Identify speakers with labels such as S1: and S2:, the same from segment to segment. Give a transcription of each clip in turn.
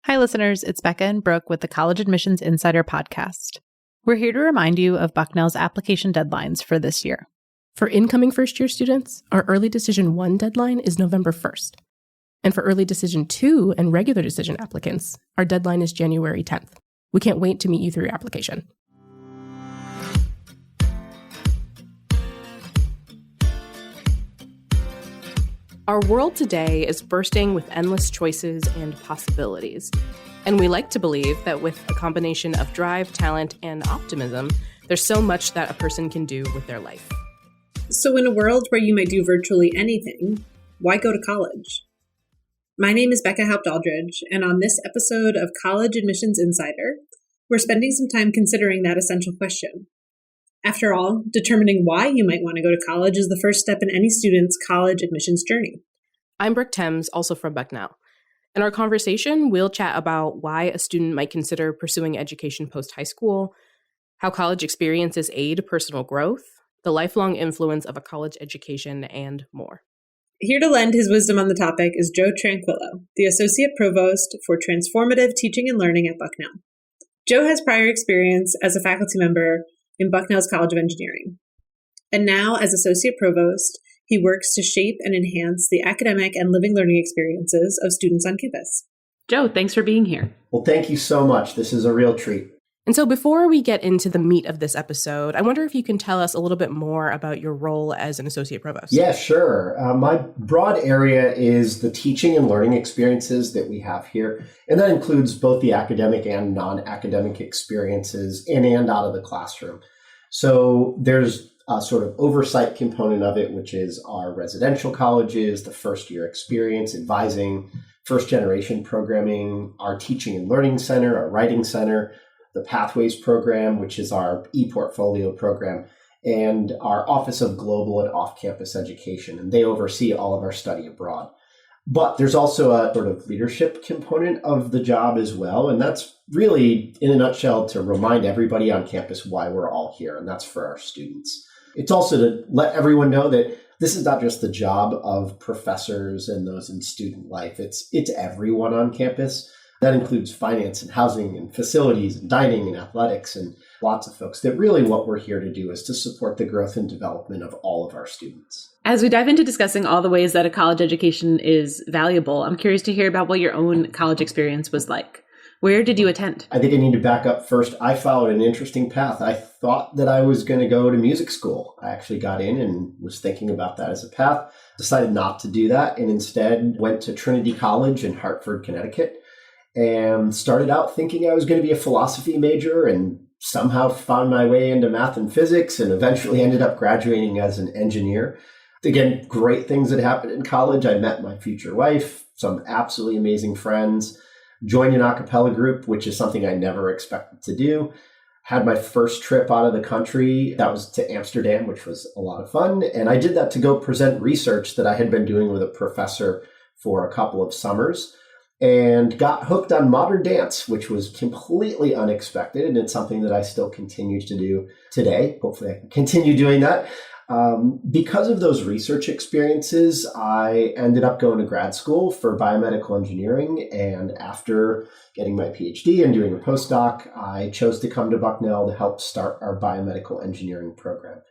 S1: Hi, listeners. It's Becca and Brooke with the College Admissions Insider podcast. We're here to remind you of Bucknell's application deadlines for this year.
S2: For incoming first-year students, our Early Decision 1 deadline is November 1st. And for Early Decision 2 and Regular Decision applicants, our deadline is January 10th. We can't wait to meet you through your application. Our world today is bursting with endless choices and possibilities. And we like to believe that with a combination of drive, talent, and optimism, there's so much that a person can do with their life.
S3: So in a world where you might do virtually anything, why go to college? My name is Becca Haupt-Aldridge, and on this episode of College Admissions Insider, we're spending some time considering that essential question. After all, determining why you might want to go to college is the first step in any student's college admissions journey.
S2: I'm Brooke Thames, also from Bucknell. In our conversation, we'll chat about why a student might consider pursuing education post-high school, how college experiences aid personal growth, the lifelong influence of a college education, and more.
S3: Here to lend his wisdom on the topic is Joe Tranquillo, the Associate Provost for Transformative Teaching and Learning at Bucknell. Joe has prior experience as a faculty member in Bucknell's College of Engineering. And now, as Associate Provost, he works to shape and enhance the academic and living learning experiences of students on campus.
S1: Joe, thanks for being here.
S4: Well, thank you so much. This is a real treat.
S2: And so before we get into the meat of this episode, I wonder if you can tell us a little bit more about your role as an Associate Provost.
S4: Yeah, sure. My broad area is the teaching and learning experiences that we have here. And that includes both the academic and non-academic experiences in and out of the classroom. So there's a sort of oversight component of it, which is our residential colleges, the first year experience, advising, first generation programming, our teaching and learning center, our writing center, the Pathways program, which is our e-portfolio program, and our Office of Global and Off-Campus Education. And they oversee all of our study abroad. But there's also a sort of leadership component of the job as well. And that's really, in a nutshell, to remind everybody on campus why we're all here. And that's for our students. It's also to let everyone know that this is not just the job of professors and those in student life. It's everyone on campus. That includes finance and housing and facilities and dining and athletics and lots of folks. That really what we're here to do is to support the growth and development of all of our students.
S1: As we dive into discussing all the ways that a college education is valuable, I'm curious to hear about what your own college experience was like. Where did you attend?
S4: I think I need to back up first. I followed an interesting path. I thought that I was going to go to music school. I actually got in and was thinking about that as a path, decided not to do that, and instead went to Trinity College in Hartford, Connecticut, and started out thinking I was going to be a philosophy major and somehow found my way into math and physics and eventually ended up graduating as an engineer. Again, great things that happened in college. I met my future wife, some absolutely amazing friends, joined an a cappella group, which is something I never expected to do. Had my first trip out of the country. That was to Amsterdam, which was a lot of fun. And I did that to go present research that I had been doing with a professor for a couple of summers and got hooked on modern dance, which was completely unexpected. And it's something that I still continue to do today. Hopefully I can continue doing that. Because of those research experiences, I ended up going to grad school for biomedical engineering. And after getting my PhD and doing a postdoc, I chose to come to Bucknell to help start our biomedical engineering program.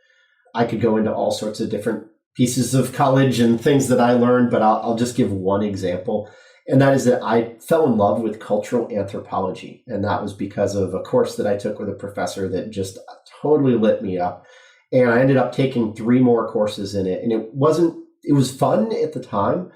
S4: I could go into all sorts of different pieces of college and things that I learned, but I'll just give one example. And that is that I fell in love with cultural anthropology. And that was because of a course that I took with a professor that just totally lit me up. And I ended up taking 3 more courses in it. And it was fun at the time.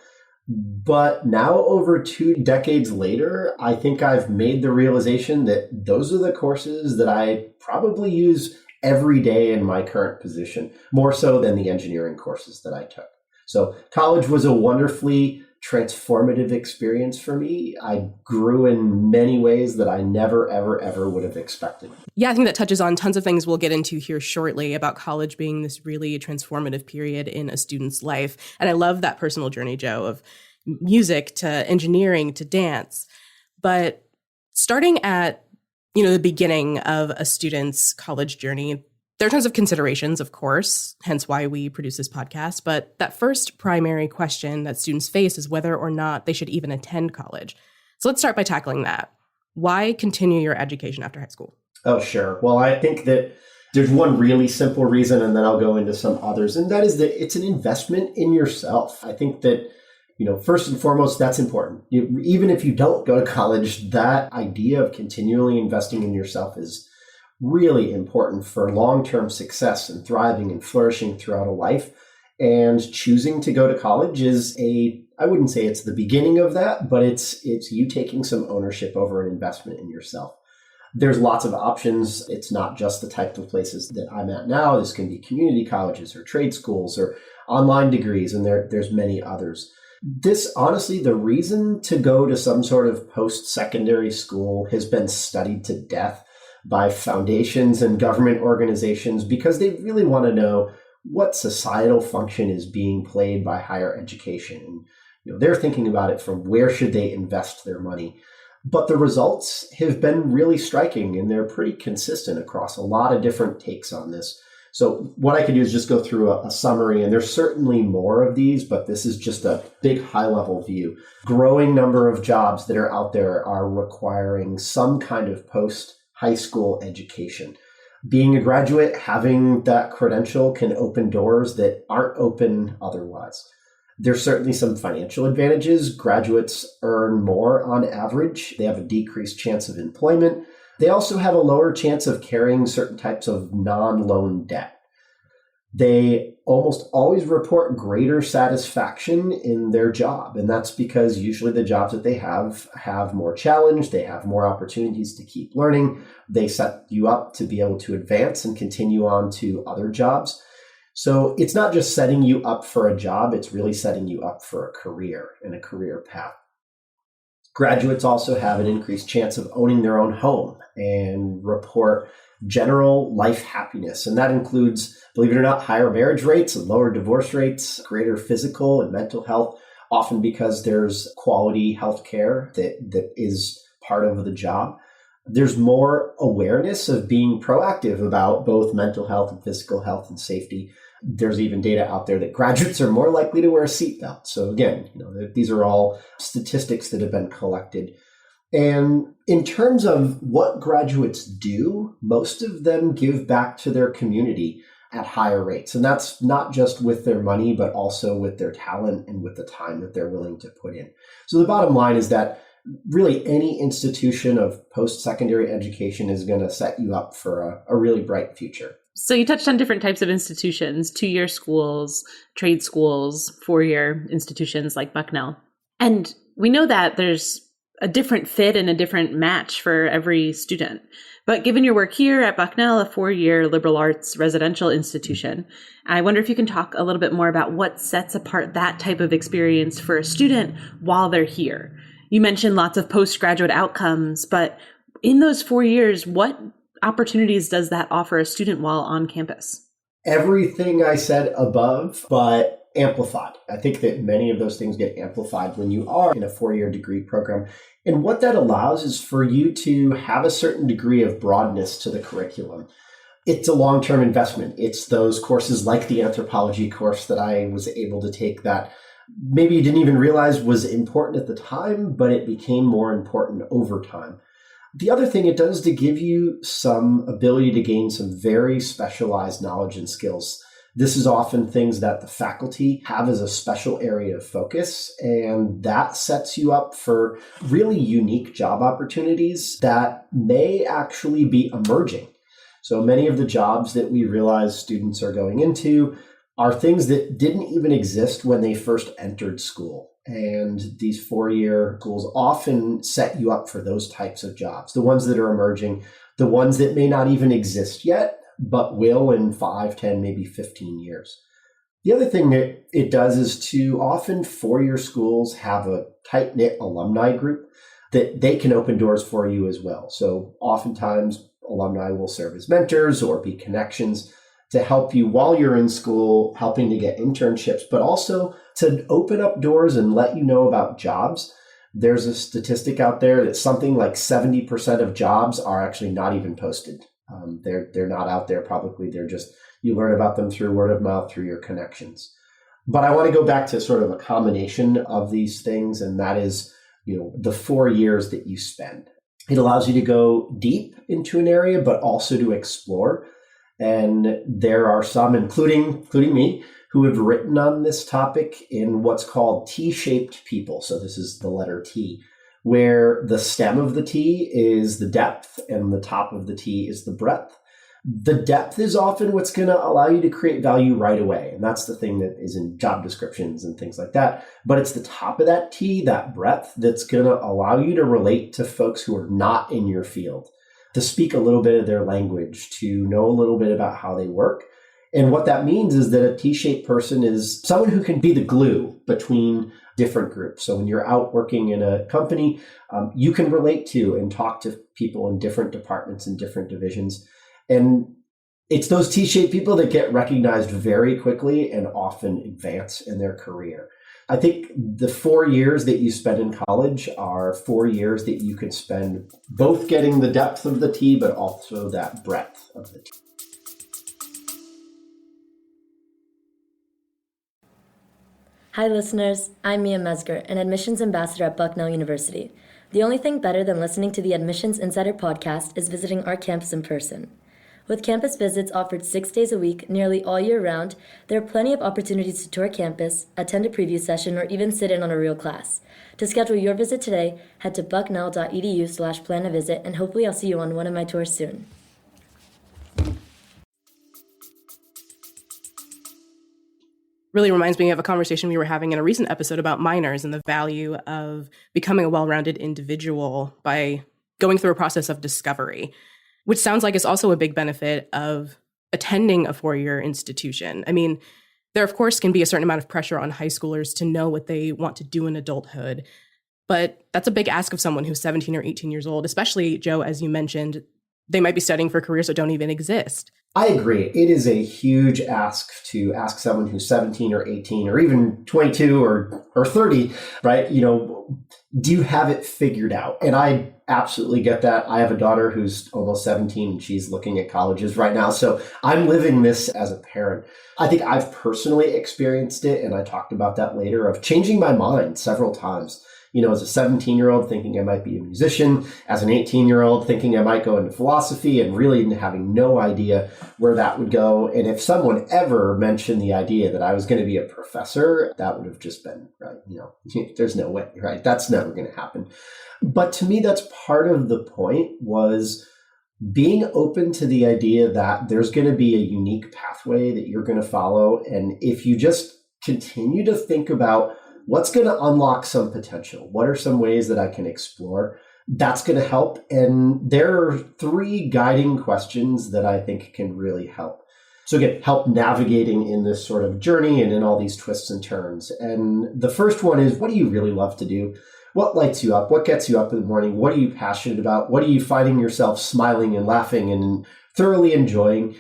S4: But now over 2 decades later, I think I've made the realization that those are the courses that I probably use every day in my current position, more so than the engineering courses that I took. So college was a wonderfully transformative experience for me. I grew in many ways that I never, ever, ever would have expected.
S2: Yeah, I think that touches on tons of things we'll get into here shortly about college being this really transformative period in a student's life. And I love that personal journey, Joe, of music to engineering to dance. But starting at, the beginning of a student's college journey, there are tons of considerations, of course, hence why we produce this podcast. But that first primary question that students face is whether or not they should even attend college. So let's start by tackling that. Why continue your education after high school?
S4: Oh, sure. Well, I think that there's one really simple reason, and then I'll go into some others, and that is that it's an investment in yourself. I think that, first and foremost, that's important. Even if you don't go to college, that idea of continually investing in yourself is really important for long-term success and thriving and flourishing throughout a life. And choosing to go to college is I wouldn't say it's the beginning of that, but it's you taking some ownership over an investment in yourself. There's lots of options. It's not just the type of places that I'm at now. This can be community colleges or trade schools or online degrees, and there's many others. This, honestly, the reason to go to some sort of post-secondary school has been studied to death by foundations and government organizations because they really want to know what societal function is being played by higher education. And they're thinking about it from where should they invest their money. But the results have been really striking, and they're pretty consistent across a lot of different takes on this. So what I could do is just go through a summary, and there's certainly more of these, but this is just a big high-level view. Growing number of jobs that are out there are requiring some kind of post-high school education. Being a graduate, having that credential can open doors that aren't open otherwise. There's certainly some financial advantages. Graduates earn more on average. They have a decreased chance of employment. They also have a lower chance of carrying certain types of non-loan debt. They almost always report greater satisfaction in their job. And that's because usually the jobs that they have more challenge. They have more opportunities to keep learning. They set you up to be able to advance and continue on to other jobs. So it's not just setting you up for a job, it's really setting you up for a career and a career path. Graduates also have an increased chance of owning their own home and report general life happiness. And that includes, believe it or not, higher marriage rates and lower divorce rates, greater physical and mental health, often because there's quality health care that is part of the job. There's more awareness of being proactive about both mental health and physical health and safety. There's even data out there that graduates are more likely to wear a seatbelt. So again, these are all statistics that have been collected. And in terms of what graduates do, most of them give back to their community at higher rates. And that's not just with their money, but also with their talent and with the time that they're willing to put in. So the bottom line is that really any institution of post-secondary education is going to set you up for a really bright future.
S1: So you touched on different types of institutions, 2-year schools, trade schools, 4-year institutions like Bucknell. And we know that there's a different fit and a different match for every student. But given your work here at Bucknell, a 4-year liberal arts residential institution, I wonder if you can talk a little bit more about what sets apart that type of experience for a student while they're here. You mentioned lots of postgraduate outcomes, but in those 4 years, what opportunities does that offer a student while on campus?
S4: Everything I said above, but amplified. I think that many of those things get amplified when you are in a 4-year degree program. And what that allows is for you to have a certain degree of broadness to the curriculum. It's a long-term investment. It's those courses like the anthropology course that I was able to take that maybe you didn't even realize was important at the time, but it became more important over time. The other thing it does to give you some ability to gain some very specialized knowledge and skills. This is often things that the faculty have as a special area of focus, and that sets you up for really unique job opportunities that may actually be emerging. So many of the jobs that we realize students are going into are things that didn't even exist when they first entered school. And these 4-year schools often set you up for those types of jobs, the ones that are emerging, the ones that may not even exist yet, but will in 5, 10, maybe 15 years. The other thing that it does is to often 4-year schools have a tight-knit alumni group that they can open doors for you as well. So oftentimes alumni will serve as mentors or be connections to help you while you're in school, helping to get internships, but also to open up doors and let you know about jobs. There's a statistic out there that something like 70% of jobs are actually not even posted. They're not out there publicly. They're just, you learn about them through word of mouth, through your connections. But I want to go back to sort of a combination of these things, and that is the 4 years that you spend. It allows you to go deep into an area, but also to explore. And there are some, including me, who have written on this topic in what's called T-shaped people. So this is the letter T, where the stem of the T is the depth and the top of the T is the breadth. The depth is often what's going to allow you to create value right away. And that's the thing that is in job descriptions and things like that. But it's the top of that T, that breadth, that's going to allow you to relate to folks who are not in your field, to speak a little bit of their language, to know a little bit about how they work. And what that means is that a T-shaped person is someone who can be the glue between different groups. So when you're out working in a company, you can relate to and talk to people in different departments and different divisions. And it's those T-shaped people that get recognized very quickly and often advance in their career. I think the 4 years that you spend in college are 4 years that you can spend both getting the depth of the T, but also that breadth of the T.
S5: Hi listeners, I'm Mia Mesger, an admissions ambassador at Bucknell University. The only thing better than listening to the Admissions Insider podcast is visiting our campus in person. With campus visits offered 6 days a week, nearly all year round, there are plenty of opportunities to tour campus, attend a preview session, or even sit in on a real class. To schedule your visit today, head to bucknell.edu/plan-a-visit, and hopefully I'll see you on one of my tours soon.
S2: Really reminds me of a conversation we were having in a recent episode about minors and the value of becoming a well-rounded individual by going through a process of discovery, which sounds like it's also a big benefit of attending a four-year institution. I mean, there, of course, can be a certain amount of pressure on high schoolers to know what they want to do in adulthood, but that's a big ask of someone who's 17 or 18 years old, especially, Joe, as you mentioned, they might be studying for careers that don't even exist.
S4: I agree. It is a huge ask to ask someone who's 17 or 18 or even 22 or 30, right? Do you have it figured out? And I absolutely get that. I have a daughter who's almost 17 and she's looking at colleges right now. So I'm living this as a parent. I think I've personally experienced it, and I talked about that later, of changing my mind several times. As a 17-year-old thinking I might be a musician, as an 18-year-old thinking I might go into philosophy, and really having no idea where that would go. And if someone ever mentioned the idea that I was going to be a professor, that would have just been, right, there's no way, right? That's never going to happen. But to me, that's part of the point, was being open to the idea that there's going to be a unique pathway that you're going to follow. And if you just continue to think about what's going to unlock some potential, what are some ways that I can explore, that's going to help. And there are 3 guiding questions that I think can really help. So again, help navigating in this sort of journey and in all these twists and turns. And the first one is, what do you really love to do? What lights you up? What gets you up in the morning? What are you passionate about? What are you finding yourself smiling and laughing and thoroughly enjoying?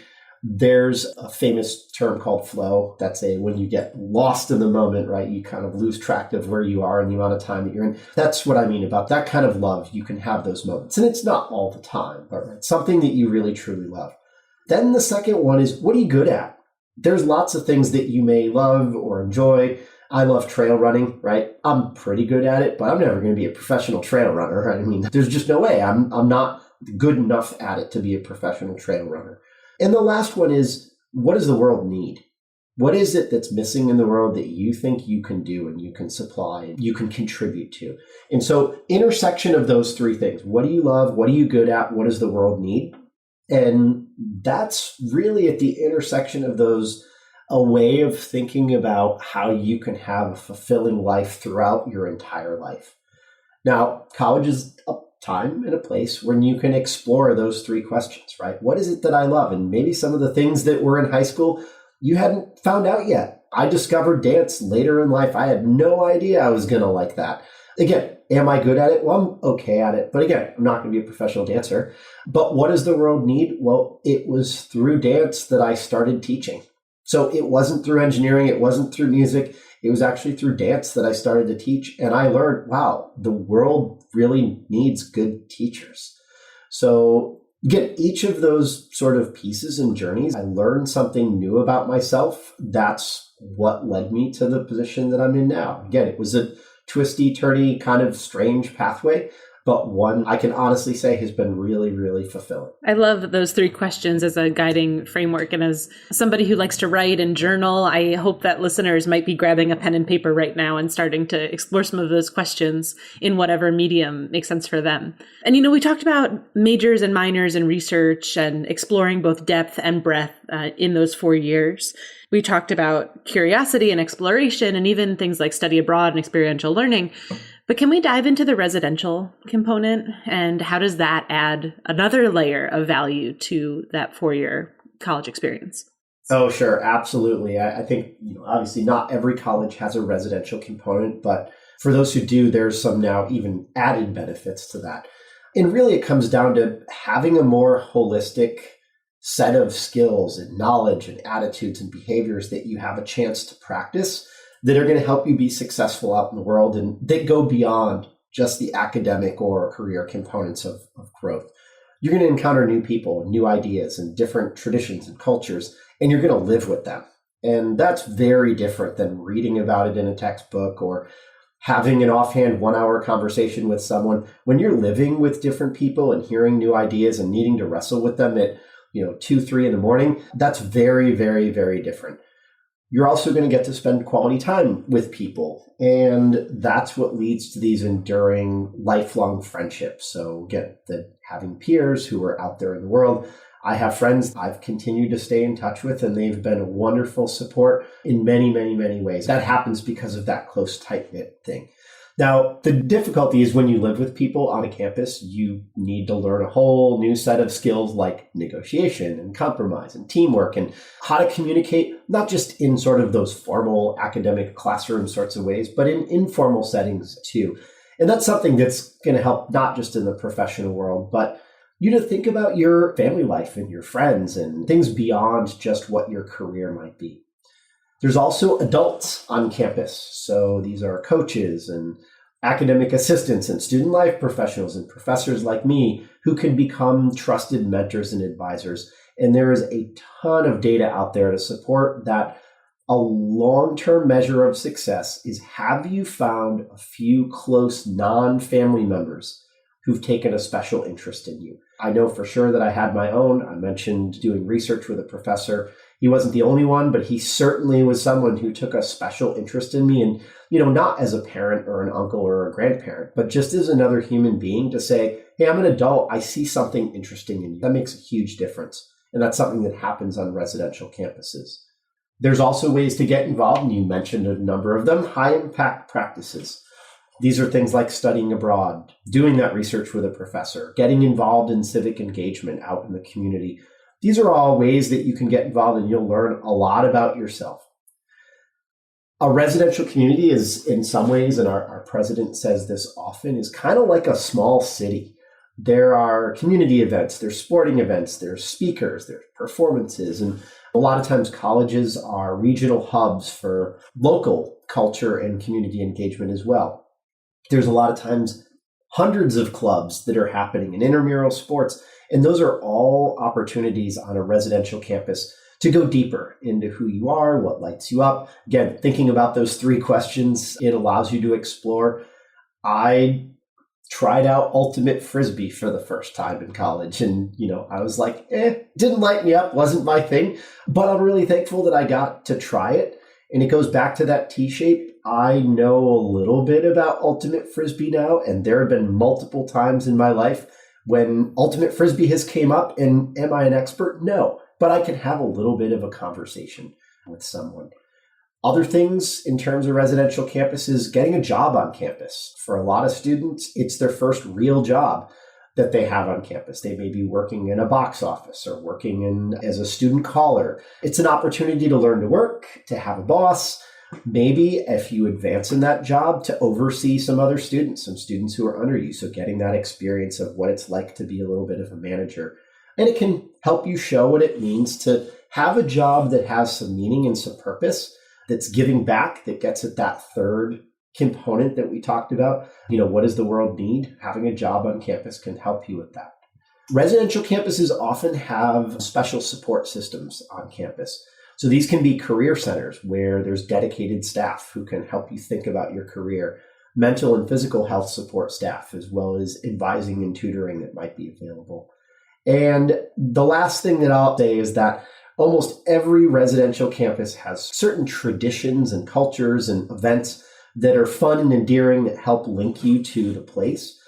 S4: There's a famous term called flow. That's when you get lost in the moment, right? You kind of lose track of where you are and the amount of time that you're in. That's what I mean about that kind of love. You can have those moments. And it's not all the time, but right, something that you really, truly love. Then the second one is, what are you good at? There's lots of things that you may love or enjoy. I love trail running, right? I'm pretty good at it, but I'm never going to be a professional trail runner, right? I mean, there's just no way. I'm not good enough at it to be a professional trail runner. And the last one is, what does the world need? What is it that's missing in the world that you think you can do and you can supply, you can contribute to? And so intersection of those 3 things, what do you love? What are you good at? What does the world need? And that's really at the intersection of those, a way of thinking about how you can have a fulfilling life throughout your entire life. Now, college is a time and a place when you can explore those 3 questions, right? What is it that I love? And maybe some of the things that were in high school you hadn't found out yet. I discovered dance later in life. I had no idea I was going to like that. Again, am I good at it? Well, I'm okay at it. But again, I'm not going to be a professional dancer. But what does the world need? Well, it was through dance that I started teaching. So it wasn't through engineering. It wasn't through music. It was actually through dance that I started to teach. And I learned, wow, the world really needs good teachers. So again, each of those sort of pieces and journeys, I learned something new about myself. That's what led me to the position that I'm in now. Again, it was a twisty, turny, kind of strange pathway, but one I can honestly say has been really, really fulfilling.
S1: I love those 3 questions as a guiding framework. And as somebody who likes to write and journal, I hope that listeners might be grabbing a pen and paper right now and starting to explore some of those questions in whatever medium makes sense for them. And, we talked about majors and minors in research and exploring both depth and breadth in those 4 years. We talked about curiosity and exploration and even things like study abroad and experiential learning. But can we dive into the residential component, and how does that add another layer of value to that 4-year college experience?
S4: Oh, sure. Absolutely. I think, obviously not every college has a residential component, but for those who do, there's some now even added benefits to that. And really it comes down to having a more holistic set of skills and knowledge and attitudes and behaviors that you have a chance to practice that are going to help you be successful out in the world, and that go beyond just the academic or career components of growth. You're going to encounter new people and new ideas and different traditions and cultures, and you're going to live with them. And that's very different than reading about it in a textbook or having an offhand 1-hour conversation with someone. When you're living with different people and hearing new ideas and needing to wrestle with them at 2, 3 in the morning, that's very, very, very different. You're also going to get to spend quality time with people. And that's what leads to these enduring, lifelong friendships. So again, having peers who are out there in the world. I have friends I've continued to stay in touch with, and they've been a wonderful support in many, many, many ways. That happens because of that close, tight-knit thing. Now, the difficulty is when you live with people on a campus, you need to learn a whole new set of skills like negotiation and compromise and teamwork and how to communicate, not just in sort of those formal academic classroom sorts of ways, but in informal settings too. And that's something that's going to help not just in the professional world, but you to think about your family life and your friends and things beyond just what your career might be. There's also adults on campus. So these are coaches and academic assistants and student life professionals and professors like me who can become trusted mentors and advisors. And there is a ton of data out there to support that. A long-term measure of success is, have you found a few close non-family members who've taken a special interest in you? I know for sure that I had my own. I mentioned doing research with a professor. He wasn't the only one, but he certainly was someone who took a special interest in me. And, not as a parent or an uncle or a grandparent, but just as another human being to say, hey, I'm an adult. I see something interesting in you. That makes a huge difference. And that's something that happens on residential campuses. There's also ways to get involved, and you mentioned a number of them, high impact practices. These are things like studying abroad, doing that research with a professor, getting involved in civic engagement out in the community. These are all ways that you can get involved and you'll learn a lot about yourself. A residential community is, in some ways, and our president says this often, is kind of like a small city. There are community events, there's sporting events, there's speakers, there's performances, and a lot of times colleges are regional hubs for local culture and community engagement as well. There's a lot of times hundreds of clubs that are happening in intramural sports, and those are all opportunities on a residential campus to go deeper into who you are, what lights you up. Again, thinking about those 3 questions, it allows you to explore. I tried out ultimate frisbee for the first time in college. And, I was like, didn't light me up, wasn't my thing. But I'm really thankful that I got to try it. And it goes back to that T-shape. I know a little bit about ultimate frisbee now. And there have been multiple times in my life when ultimate frisbee has came up. And am I an expert? No. But I can have a little bit of a conversation with someone. Other things in terms of residential campuses, getting a job on campus. For a lot of students, it's their first real job that they have on campus. They may be working in a box office or working as a student caller. It's an opportunity to learn to work, to have a boss. Maybe if you advance in that job, to oversee some other students, some students who are under you. So getting that experience of what it's like to be a little bit of a manager. And it can help you show what it means to have a job that has some meaning and some purpose, that's giving back, that gets at that third component that we talked about. What does the world need? Having a job on campus can help you with that. Residential campuses often have special support systems on campus. So these can be career centers where there's dedicated staff who can help you think about your career. mental and physical health support staff, as well as advising and tutoring that might be available. And the last thing that I'll say is that almost every residential campus has certain traditions and cultures and events that are fun and endearing that help link you to the place.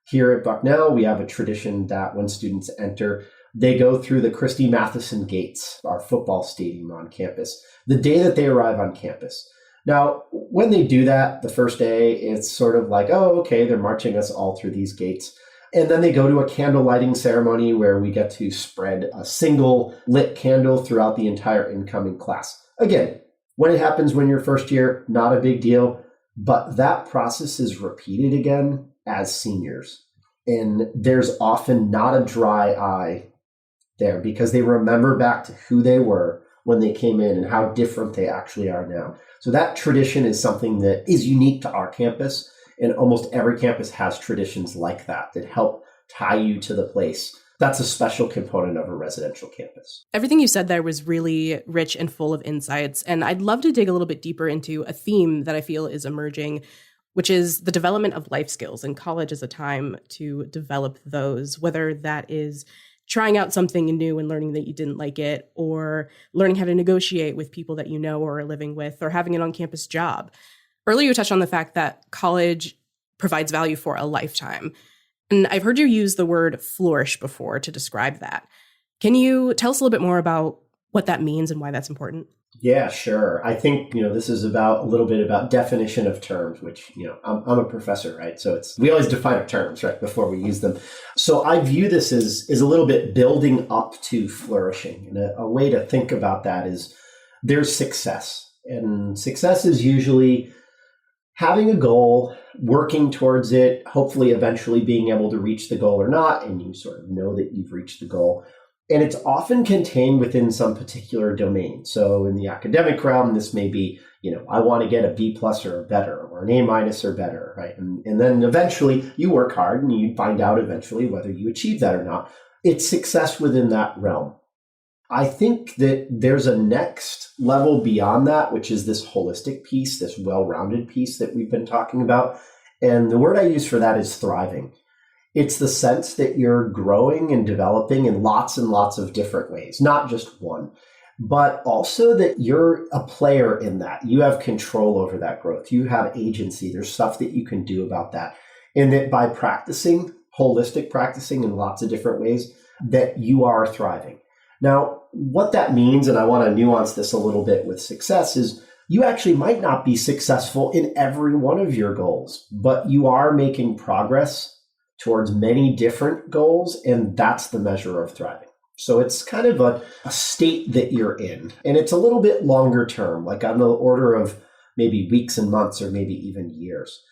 S4: Here at Bucknell, we have a tradition that when students enter, they go through the Christie Matheson Gates, our football stadium on campus, the day that they arrive on campus. Now, when they do that the first day, it's sort of like, oh, okay, they're marching us all through these gates. And then they go to a candle lighting ceremony where we get to spread a single lit candle throughout the entire incoming class. Again, when it happens when you're first year, not a big deal, but that process is repeated again as seniors. And there's often not a dry eye there because they remember back to who they were when they came in and how different they actually are now. So that tradition is something that is unique to our campus, and almost every campus has traditions like that help tie you to the place. That's a special component of a residential campus.
S2: Everything you said there was really rich and full of insights, and I'd love to dig a little bit deeper into a theme that I feel is emerging, which is the development of life skills, and college is a time to develop those, whether that is trying out something new and learning that you didn't like it, or learning how to negotiate with people that you know or are living with, or having an on-campus job. Earlier, you touched on the fact that college provides value for a lifetime. And I've heard you use the word flourish before to describe that. Can you tell us a little bit more about what that means and why that's important?
S4: Yeah, sure. I think, this is a little bit about definition of terms, which, I'm a professor, right? So we always define our terms, right, before we use them. So I view this as a little bit building up to flourishing. And a way to think about that is there's success. And success is usually having a goal, working towards it, hopefully eventually being able to reach the goal or not, and you sort of know that you've reached the goal. And it's often contained within some particular domain. So in the academic realm, this may be, I want to get a B+ or better, or an A- or better, right? And then eventually you work hard and you find out eventually whether you achieve that or not. It's success within that realm. I think that there's a next level beyond that, which is this holistic piece, this well-rounded piece that we've been talking about. And the word I use for that is thriving. It's the sense that you're growing and developing in lots and lots of different ways, not just one, but also that you're a player in that. You have control over that growth. You have agency. There's stuff that you can do about that. And that by practicing, holistic practicing in lots of different ways, that you are thriving. Now, what that means, and I want to nuance this a little bit with success, is you actually might not be successful in every one of your goals, but you are making progress towards many different goals, and that's the measure of thriving. So it's kind of a state that you're in, and it's a little bit longer term, like on the order of maybe weeks and months or maybe even years.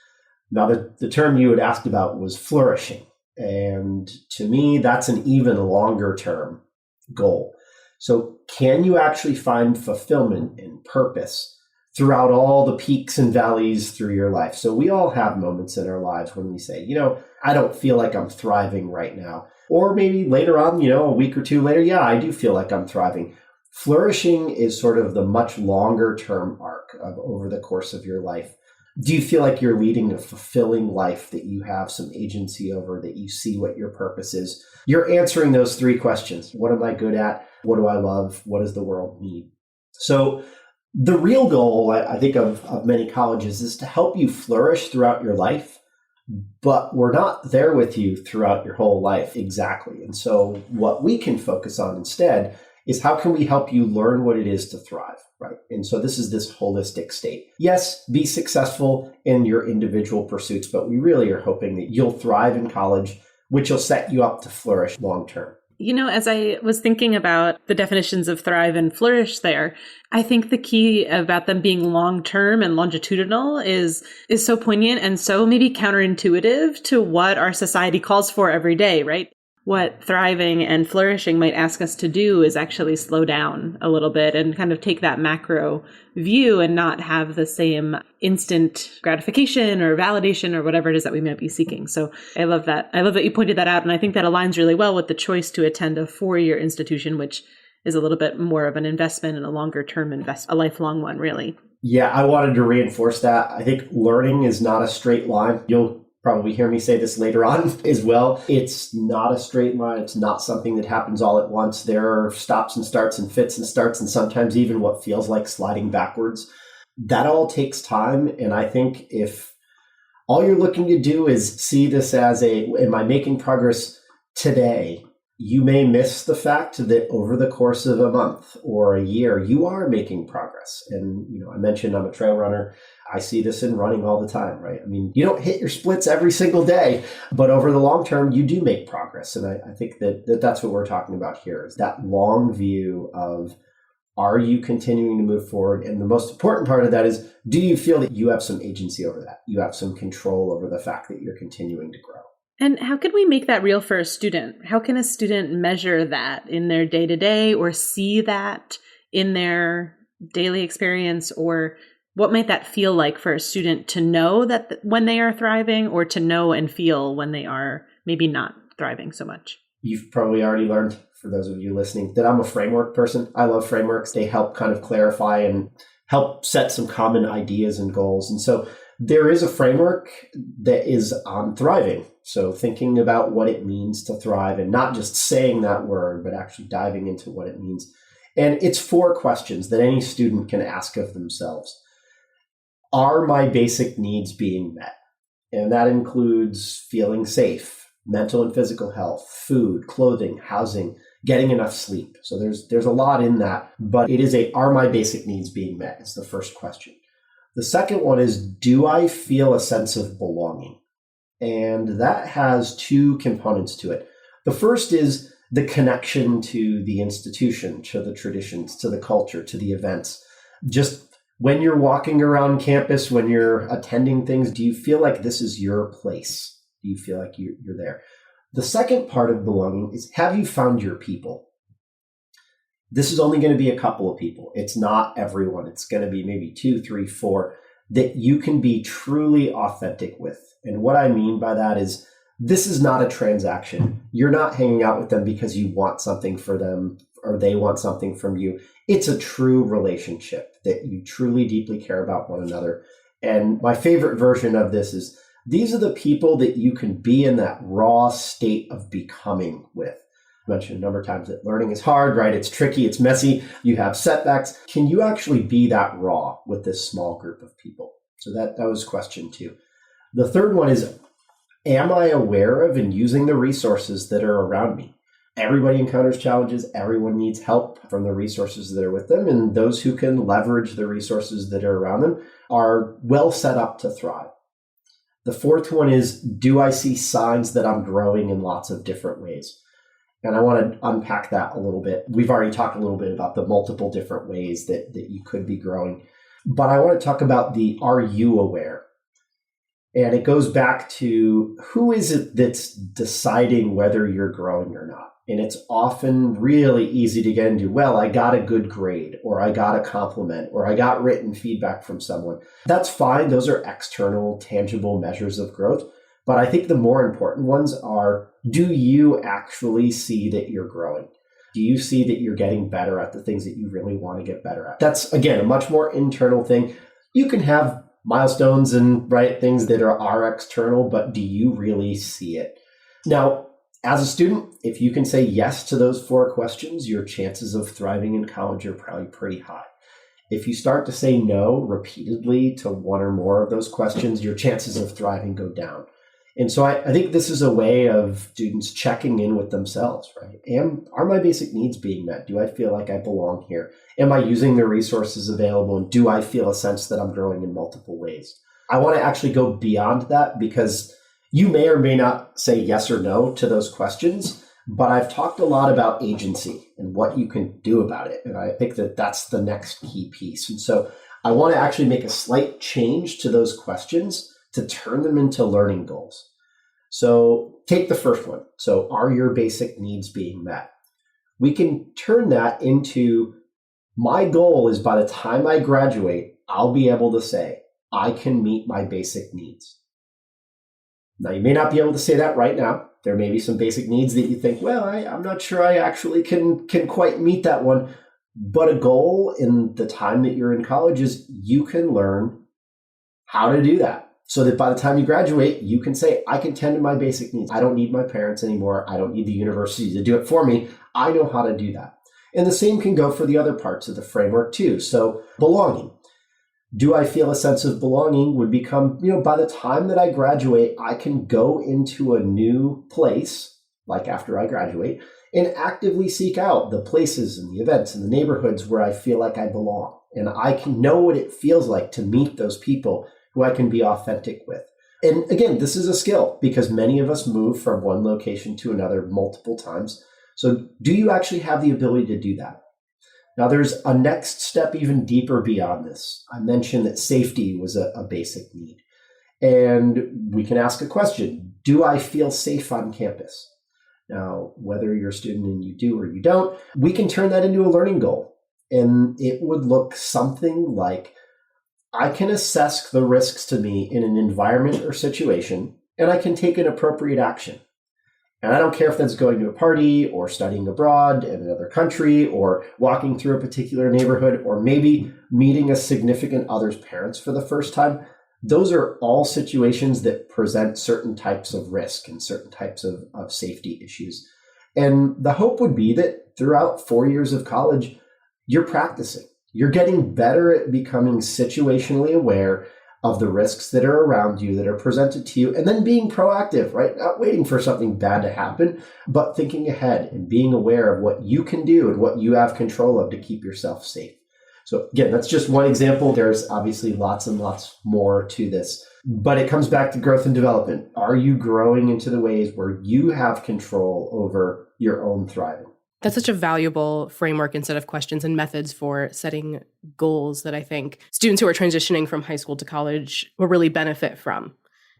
S4: Now, the term you had asked about was flourishing, and to me, that's an even longer term goal. So can you actually find fulfillment and purpose throughout all the peaks and valleys through your life? So we all have moments in our lives when we say, I don't feel like I'm thriving right now. Or maybe later on, a week or two later, yeah, I do feel like I'm thriving. Flourishing is sort of the much longer term arc of over the course of your life. Do you feel like you're leading a fulfilling life, that you have some agency over, that you see what your purpose is? You're answering those three questions. What am I good at? What do I love? What does the world need? So the real goal, I think, of many colleges is to help you flourish throughout your life, but we're not there with you throughout your whole life exactly. And so what we can focus on instead is how can we help you learn what it is to thrive, right? And so this is this holistic state. Yes, be successful in your individual pursuits, but we really are hoping that you'll thrive in college, which will set you up to flourish long term.
S1: As I was thinking about the definitions of thrive and flourish there, I think the key about them being long-term and longitudinal is so poignant and so maybe counterintuitive to what our society calls for every day, right? What thriving and flourishing might ask us to do is actually slow down a little bit and kind of take that macro view and not have the same instant gratification or validation or whatever it is that we might be seeking. So I love that. I love that you pointed that out. And I think that aligns really well with the choice to attend a 4-year institution, which is a little bit more of an investment and a longer term investment, a lifelong one, really.
S4: Yeah, I wanted to reinforce that. I think learning is not a straight line. You'll probably hear me say this later on as well. It's not a straight line. It's not something that happens all at once. There are stops and starts and fits and starts and sometimes even what feels like sliding backwards. That all takes time. And I think if all you're looking to do is see this as am I making progress today? You may miss the fact that over the course of a month or a year, you are making progress. And, I mentioned I'm a trail runner. I see this in running all the time, right? I mean, you don't hit your splits every single day, but over the long term, you do make progress. And I think that's what we're talking about here is that long view of, are you continuing to move forward? And the most important part of that is, do you feel that you have some agency over that? You have some control over the fact that you're continuing to grow.
S1: And how can we make that real for a student? How can a student measure that in their day-to-day or see that in their daily experience? Or what might that feel like for a student to know that when they are thriving, or to know and feel when they are maybe not thriving so much?
S4: You've probably already learned, for those of you listening, that I'm a framework person. I love frameworks. They help kind of clarify and help set some common ideas and goals. And so there is a framework that is on thriving. So thinking about what it means to thrive and not just saying that word, but actually diving into what it means. And it's 4 questions that any student can ask of themselves. Are my basic needs being met? And that includes feeling safe, mental and physical health, food, clothing, housing, getting enough sleep. So there's a lot in that, but it is are my basic needs being met? It's the first question. The second one is, do I feel a sense of belonging? And that has 2 components to it. The first is the connection to the institution, to the traditions, to the culture, to the events. Just when you're walking around campus, when you're attending things, do you feel like this is your place? Do you feel like you're there? The second part of belonging is, have you found your people? This is only going to be a couple of people. It's not everyone. It's going to be maybe 2, 3, 4 that you can be truly authentic with. And what I mean by that is, this is not a transaction. You're not hanging out with them because you want something for them or they want something from you. It's a true relationship that you truly deeply care about one another. And my favorite version of this is, these are the people that you can be in that raw state of becoming with. I mentioned a number of times that learning is hard, right? It's tricky, it's messy, you have setbacks. Can you actually be that raw with this small group of people? So that was question 2. The third one is, am I aware of and using the resources that are around me? Everybody encounters challenges. Everyone needs help from the resources that are with them. And those who can leverage the resources that are around them are well set up to thrive. The fourth one is, do I see signs that I'm growing in lots of different ways? And I want to unpack that a little bit. We've already talked a little bit about the multiple different ways that you could be growing. But I want to talk about are you aware? And it goes back to, who is it that's deciding whether you're growing or not? And it's often really easy to get into, well, I got a good grade, or I got a compliment, or I got written feedback from someone. That's fine. Those are external, tangible measures of growth. But I think the more important ones are, do you actually see that you're growing? Do you see that you're getting better at the things that you really want to get better at? That's, again, a much more internal thing. You can have milestones and things that are external, but do you really see it? Now, as a student, if you can say yes to those 4 questions, your chances of thriving in college are probably pretty high. If you start to say no repeatedly to 1 or more of those questions, your chances of thriving go down. And so I think this is a way of students checking in with themselves, right? Are my basic needs being met? Do I feel like I belong here? Am I using the resources available? And do I feel a sense that I'm growing in multiple ways? I want to actually go beyond that, because you may or may not say yes or no to those questions, but I've talked a lot about agency and what you can do about it. And I think that that's the next key piece. And so I want to actually make a slight change to those questions to turn them into learning goals. So take the first one. So, are your basic needs being met? We can turn that into, my goal is by the time I graduate, I'll be able to say, I can meet my basic needs. Now, you may not be able to say that right now. There may be some basic needs that you think, well, I'm not sure I actually can quite meet that one. But a goal in the time that you're in college is you can learn how to do that. So that by the time you graduate, you can say, I can tend to my basic needs. I don't need my parents anymore. I don't need the university to do it for me. I know how to do that. And the same can go for the other parts of the framework too. So belonging. Do I feel a sense of belonging would become, by the time that I graduate, I can go into a new place, like after I graduate, and actively seek out the places and the events and the neighborhoods where I feel like I belong. And I can know what it feels like to meet those people who I can be authentic with. And again, this is a skill because many of us move from one location to another multiple times. So do you actually have the ability to do that? Now, there's a next step even deeper beyond this. I mentioned that safety was a basic need. And we can ask a question. Do I feel safe on campus? Now, whether you're a student and you do or you don't, we can turn that into a learning goal. And it would look something like, I can assess the risks to me in an environment or situation, and I can take an appropriate action. And I don't care if that's going to a party or studying abroad in another country or walking through a particular neighborhood or maybe meeting a significant other's parents for the first time. Those are all situations that present certain types of risk and certain types of safety issues. And the hope would be that throughout 4 years of college, you're practicing. You're getting better at becoming situationally aware of the risks that are around you, that are presented to you, and then being proactive, right? Not waiting for something bad to happen, but thinking ahead and being aware of what you can do and what you have control of to keep yourself safe. So again, that's just one example. There's obviously lots and lots more to this, but it comes back to growth and development. Are you growing into the ways where you have control over your own thriving?
S2: That's such a valuable framework and set of questions and methods for setting goals that I think students who are transitioning from high school to college will really benefit from.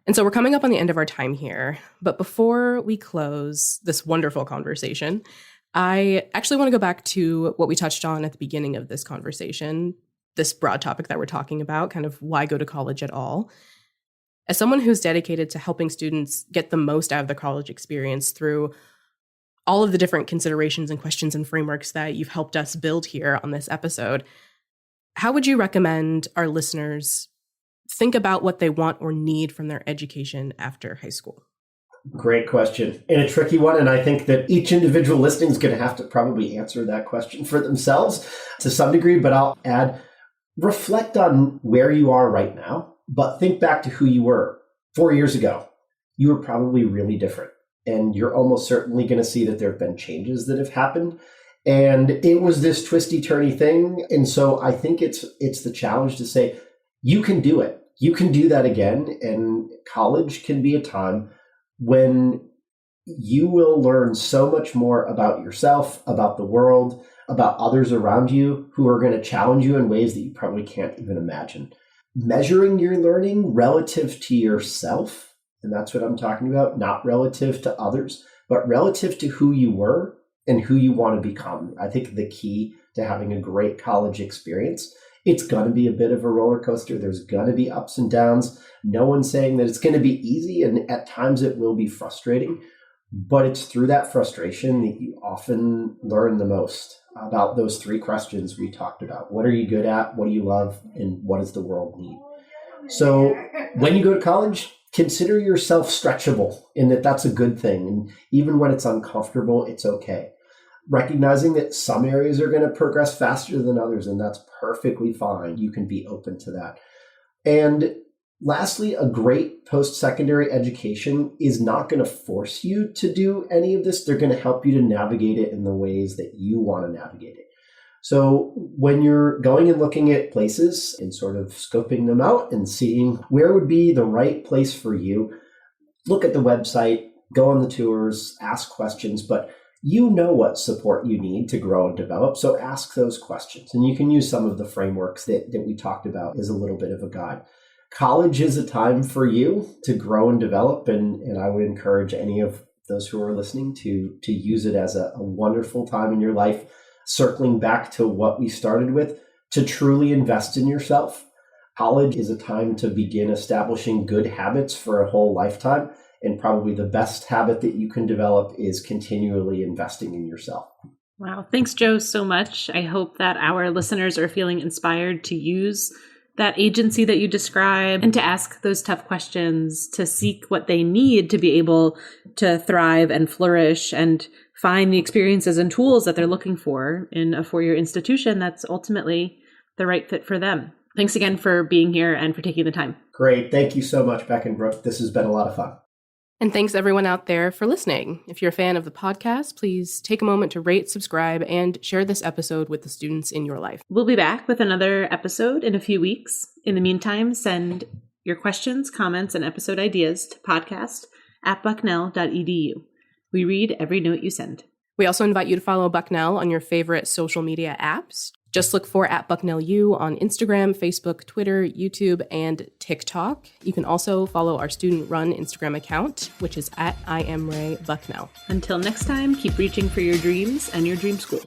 S2: And so we're coming up on the end of our time here. But before we close this wonderful conversation, I actually want to go back to what we touched on at the beginning of this conversation, this broad topic that we're talking about, kind of why go to college at all. As someone who's dedicated to helping students get the most out of the college experience through all of the different considerations and questions and frameworks that you've helped us build here on this episode, how would you recommend our listeners think about what they want or need from their education after high school?
S4: Great question, and a tricky one. And I think that each individual listening is going to have to probably answer that question for themselves to some degree, but I'll add, reflect on where you are right now, but think back to who you were 4 years ago. You were probably really different. And you're almost certainly going to see that there have been changes that have happened. And it was this twisty, turny thing. And so I think it's the challenge to say, you can do it. You can do that again. And college can be a time when you will learn so much more about yourself, about the world, about others around you who are going to challenge you in ways that you probably can't even imagine. Measuring your learning relative to yourself, and that's what I'm talking about, not relative to others, but relative to who you were and who you want to become. I think the key to having a great college experience, it's going to be a bit of a roller coaster. There's going to be ups and downs. No one's saying that it's going to be easy, and at times it will be frustrating, but it's through that frustration that you often learn the most about those three questions we talked about. What are you good at? What do you love? And what does the world need? So when you go to college, consider yourself stretchable in that that's a good thing. And even when it's uncomfortable, it's okay. Recognizing that some areas are going to progress faster than others, and that's perfectly fine. You can be open to that. And lastly, a great post-secondary education is not going to force you to do any of this. They're going to help you to navigate it in the ways that you want to navigate it. So when you're going and looking at places and sort of scoping them out and seeing where would be the right place for you, look at the website, go on the tours, ask questions, but you know what support you need to grow and develop. So ask those questions. And you can use some of the frameworks that we talked about as a little bit of a guide. College is a time for you to grow and develop. And I would encourage any of those who are listening to use it as a wonderful time in your life. Circling back to what we started with, to truly invest in yourself. College is a time to begin establishing good habits for a whole lifetime. And probably the best habit that you can develop is continually investing in yourself.
S1: Wow. Thanks, Joe, so much. I hope that our listeners are feeling inspired to use that agency that you describe and to ask those tough questions, to seek what they need to be able to thrive and flourish and find the experiences and tools that they're looking for in a four-year institution that's ultimately the right fit for them. Thanks again for being here and for taking the time.
S4: Great. Thank you so much, Beck and Brooke. This has been a lot of fun.
S2: And thanks everyone out there for listening. If you're a fan of the podcast, please take a moment to rate, subscribe, and share this episode with the students in your life.
S1: We'll be back with another episode in a few weeks. In the meantime, send your questions, comments, and episode ideas to podcast@bucknell.edu. We read every note you send.
S2: We also invite you to follow Bucknell on your favorite social media apps. Just look for @BucknellU on Instagram, Facebook, Twitter, YouTube, and TikTok. You can also follow our student-run Instagram account, which is @IamRayBucknell.
S1: Until next time, keep reaching for your dreams and your dream school.